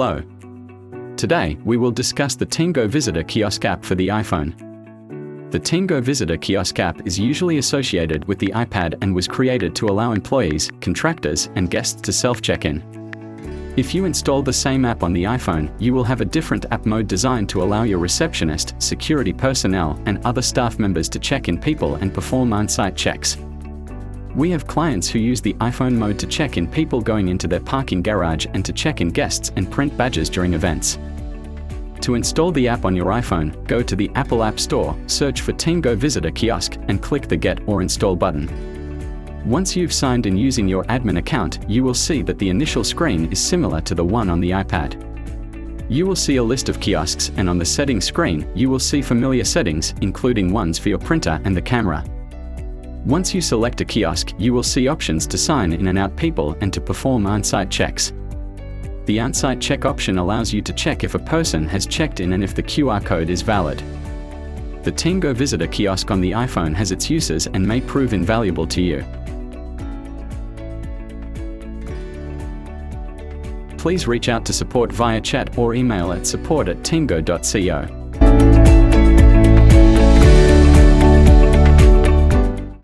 Hello. Today, we will discuss the Teamgo Visitor Kiosk App for the iPhone. The Teamgo Visitor Kiosk App is usually associated with the iPad and was created to allow employees, contractors, and guests to self-check-in. If you install the same app on the iPhone, you will have a different app mode designed to allow your receptionist, security personnel, and other staff members to check in people and perform on-site checks. We have clients who use the iPhone mode to check in people going into their parking garage and to check in guests and print badges during events. To install the app on your iPhone, go to the Apple App Store, search for Teamgo Visitor Kiosk, and click the Get or Install button. Once you've signed in using your admin account, you will see that the initial screen is similar to the one on the iPad. You will see a list of kiosks, and on the settings screen, you will see familiar settings, including ones for your printer and the camera. Once you select a kiosk, you will see options to sign in and out people and to perform on-site checks. The on-site check option allows you to check if a person has checked in and if the QR code is valid. The Teamgo Visitor Kiosk on the iPhone has its uses and may prove invaluable to you. Please reach out to support via chat or email at support@teamgo.co.